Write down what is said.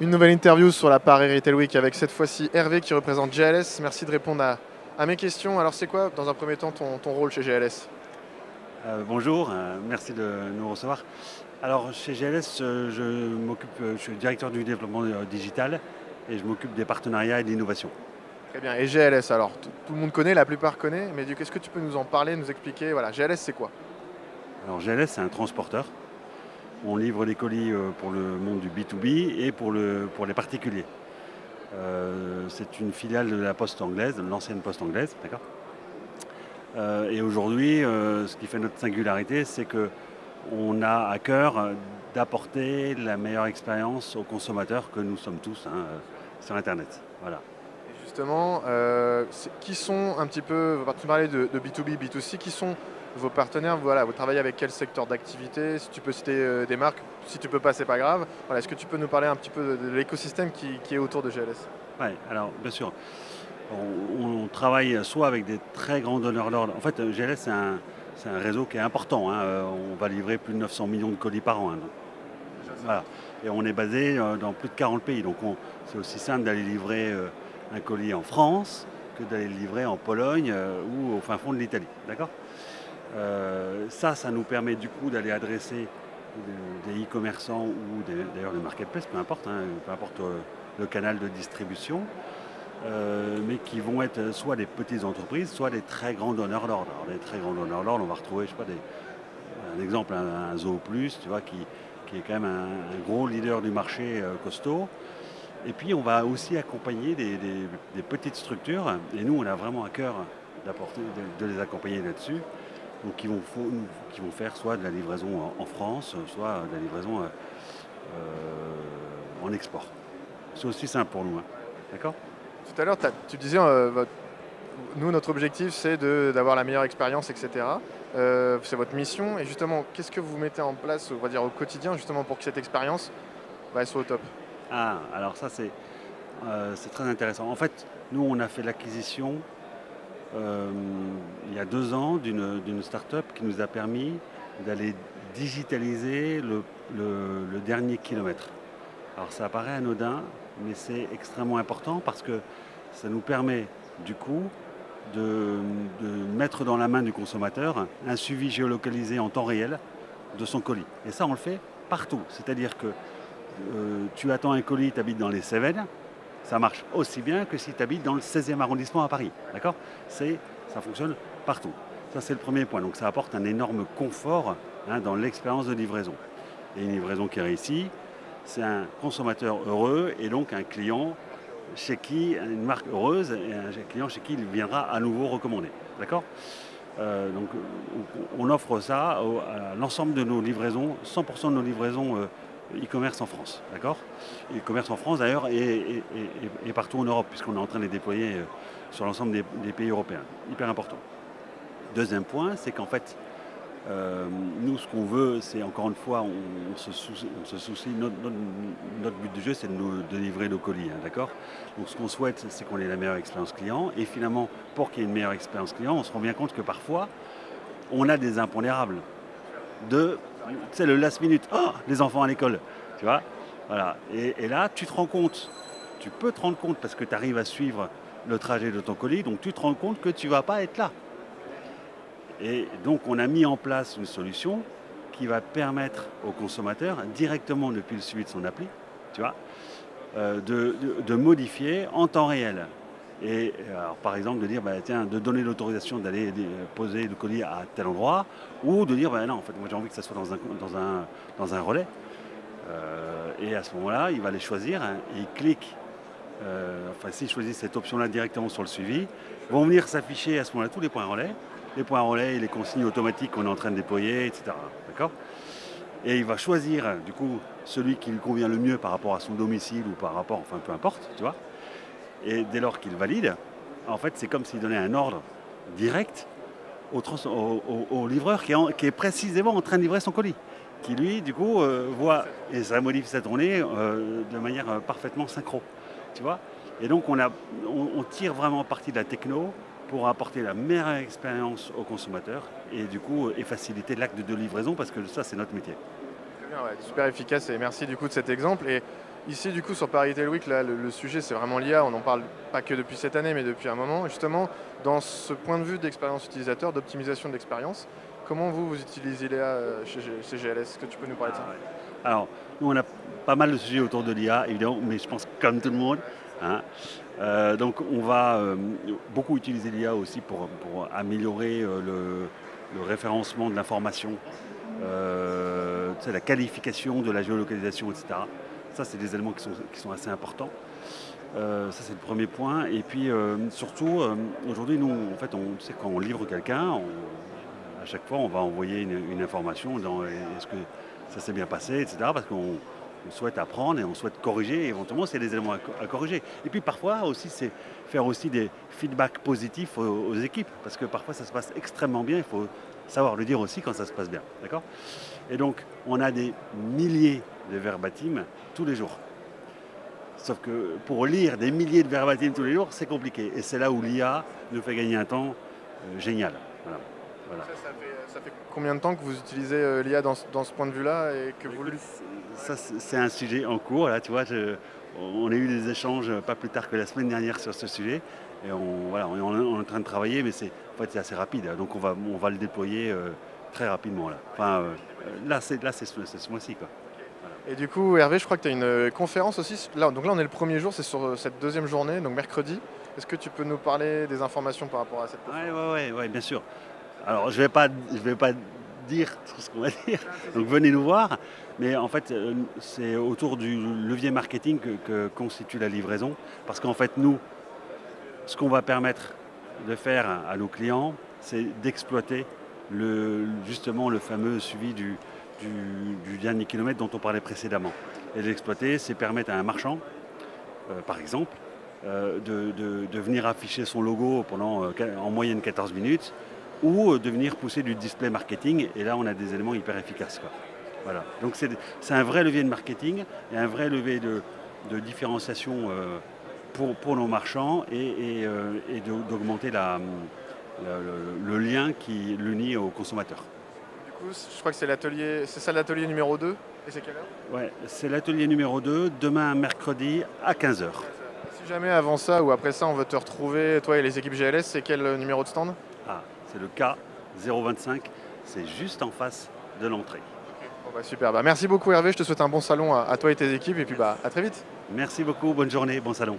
Une nouvelle interview sur la Paris Retail Week avec cette fois-ci Hervé qui représente GLS. Merci de répondre à mes questions. Alors c'est quoi dans un premier temps ton rôle chez GLS? Bonjour, merci de nous recevoir. Alors chez GLS, je suis directeur du développement digital et je m'occupe des partenariats et de l'innovation. Très bien. Et GLS, alors tout le monde connaît, la plupart connaît, mais est-ce que tu peux nous en parler, nous expliquer? Voilà, GLS c'est quoi? Alors GLS, c'est un transporteur. On livre des colis pour le monde du B2B et pour les particuliers. C'est une filiale de la Poste anglaise, de l'ancienne Poste anglaise, d'accord. Et aujourd'hui, ce qui fait notre singularité, c'est qu'on a à cœur d'apporter la meilleure expérience aux consommateurs que nous sommes tous sur Internet. Voilà. Et justement, qui sont un petit peu, tu parlais de B2B, B2C, qui sont vos partenaires? Voilà, vous travaillez avec quel secteur d'activité? Si tu peux citer des marques, si tu peux pas, c'est pas grave. Voilà, est-ce que tu peux nous parler un petit peu de l'écosystème qui est autour de GLS? Ouais, alors bien sûr, on travaille soit avec des très grands donneurs d'ordre. En fait, GLS, c'est un réseau qui est important. On va livrer plus de 900 millions de colis par an. Voilà. Et on est basé dans plus de 40 pays. Donc c'est aussi simple d'aller livrer un colis en France que d'aller le livrer en Pologne ou au fin fond de l'Italie. D'accord. Ça nous permet du coup d'aller adresser des e-commerçants ou d'ailleurs des marketplaces, peu importe, peu importe le canal de distribution, mais qui vont être soit des petites entreprises, soit des très grands donneurs d'ordre. Alors, les très grands donneurs d'ordre, on va retrouver, je sais pas, un exemple, un Zooplus, tu vois, qui est quand même un gros leader du marché costaud. Et puis on va aussi accompagner des petites structures, et nous on a vraiment à cœur de les accompagner là-dessus, donc qui vont faire soit de la livraison en France, soit de la livraison en export. C'est aussi simple pour nous, hein. D'accord. Tout à l'heure, tu disais, nous, notre objectif, c'est d'avoir la meilleure expérience, etc. C'est votre mission. Et justement, qu'est-ce que vous mettez en place, on va dire, au quotidien, justement, pour que cette expérience elle soit au top? Alors ça, c'est très intéressant. En fait, nous, on a fait l'acquisition il y a 2 ans d'une start-up qui nous a permis d'aller digitaliser le dernier kilomètre. Alors ça paraît anodin, mais c'est extrêmement important parce que ça nous permet du coup de mettre dans la main du consommateur un suivi géolocalisé en temps réel de son colis. Et ça, on le fait partout. C'est-à-dire que tu attends un colis, tu habites dans les Cévennes, ça marche aussi bien que si tu habites dans le 16e arrondissement à Paris. D'accord. Ça fonctionne partout. Ça, c'est le premier point. Donc ça apporte un énorme confort dans l'expérience de livraison. Et une livraison qui réussit, c'est un consommateur heureux et donc un client chez qui, une marque heureuse et un client chez qui il viendra à nouveau recommander. D'accord. Donc on offre ça à l'ensemble de nos livraisons, 100% de nos livraisons e-commerce en France. D'accord. E-commerce en France d'ailleurs et partout en Europe, puisqu'on est en train de les déployer sur l'ensemble des pays européens. Hyper important. Deuxième point, c'est qu'en fait, nous, ce qu'on veut, c'est encore une fois, on se soucie, notre but du jeu, c'est de livrer nos colis, d'accord. Donc ce qu'on souhaite, c'est qu'on ait la meilleure expérience client. Et finalement, pour qu'il y ait une meilleure expérience client, on se rend bien compte que parfois, on a des impondérables. C'est le last minute, oh, les enfants à l'école, tu vois. Voilà. Et là, tu peux te rendre compte, parce que tu arrives à suivre le trajet de ton colis, donc tu te rends compte que tu ne vas pas être là. Et donc on a mis en place une solution qui va permettre au consommateur, directement depuis le suivi de son appli, tu vois, de modifier en temps réel. Et alors, par exemple, de dire, de donner l'autorisation d'aller poser le colis à tel endroit, ou de dire, non, en fait, moi j'ai envie que ça soit dans un relais. Et à ce moment-là, il va les choisir, et il clique. S'il choisit cette option-là directement sur le suivi, vont venir s'afficher à ce moment-là tous les points relais. Les points relais et les consignes automatiques qu'on est en train de déployer, etc. D'accord. Et il va choisir, du coup, celui qui lui convient le mieux par rapport à son domicile ou par rapport, enfin, peu importe, tu vois. Et dès lors qu'il valide, en fait, c'est comme s'il donnait un ordre direct au livreur qui est précisément en train de livrer son colis, qui lui, du coup, voit, et ça modifie sa tournée de manière parfaitement synchro, tu vois. Et donc, on tire vraiment parti de la techno pour apporter la meilleure expérience aux consommateurs et du coup et faciliter l'acte de livraison, parce que ça, c'est notre métier. Très bien, ouais, super efficace, et merci du coup de cet exemple. Et Ici, du coup, sur Paris Retail Week, là, le sujet, c'est vraiment l'IA. On n'en parle pas que depuis cette année, mais depuis un moment. Justement, dans ce point de vue d'expérience utilisateur, d'optimisation de l'expérience, comment vous utilisez l'IA chez GLS? Est-ce que tu peux nous parler de ça? Ah ouais. Alors, nous, on a pas mal de sujets autour de l'IA, évidemment, mais je pense comme tout le monde, hein. Donc, on va beaucoup utiliser l'IA aussi pour améliorer le référencement de l'information, tu sais, la qualification de la géolocalisation, etc. Ça, c'est des éléments qui sont assez importants. Ça, c'est le premier point. Et puis, surtout, aujourd'hui, nous, en fait, tu sais, quand on livre quelqu'un, à chaque fois, on va envoyer une information dans est-ce que ça s'est bien passé, etc. Parce qu'on souhaite apprendre et on souhaite corriger. Et éventuellement, c'est des éléments à corriger. Et puis, parfois aussi, c'est faire aussi des feedbacks positifs aux équipes. Parce que parfois, ça se passe extrêmement bien. Il faut savoir le dire aussi quand ça se passe bien. D'accord? Et donc, on a des milliers de verbatim tous les jours. Sauf que pour lire des milliers de verbatim tous les jours, c'est compliqué. Et c'est là où l'IA nous fait gagner un temps génial. Voilà. Voilà. Ça fait combien de temps que vous utilisez l'IA dans ce point de vue-là et que vous Ça, c'est un sujet en cours. Là, tu vois, on a eu des échanges pas plus tard que la semaine dernière sur ce sujet. Et voilà, on est en train de travailler, mais c'est assez rapide. Donc on va le déployer très rapidement. Là, enfin, là c'est ce mois-ci, quoi. Et du coup, Hervé, je crois que tu as une conférence aussi. Donc là, on est le premier jour, c'est sur cette deuxième journée, donc mercredi. Est-ce que tu peux nous parler des informations par rapport à cette conférence? Ouais, bien sûr. Alors, je vais pas dire tout ce qu'on va dire, donc venez nous voir. Mais en fait, c'est autour du levier marketing que constitue la livraison. Parce qu'en fait, nous, ce qu'on va permettre de faire à nos clients, c'est d'exploiter justement le fameux suivi du dernier kilomètre dont on parlait précédemment. Et l'exploiter, c'est permettre à un marchand, par exemple, de venir afficher son logo pendant en moyenne 14 minutes, ou de venir pousser du display marketing, et là on a des éléments hyper efficaces, quoi. Voilà. Donc c'est un vrai levier de marketing et un vrai levier de différenciation pour nos marchands et d'augmenter le lien qui l'unit aux consommateurs. Du coup, je crois que c'est ça l'atelier numéro 2, et c'est quelle heure? Ouais, c'est l'atelier numéro 2, demain mercredi à 15 h. Si jamais avant ça ou après ça, on veut te retrouver, toi et les équipes GLS, c'est quel numéro de stand? Ah, c'est le K 025, c'est juste en face de l'entrée. Bon bah super, merci beaucoup Hervé, je te souhaite un bon salon à toi et tes équipes et puis à très vite. Merci beaucoup, bonne journée, bon salon.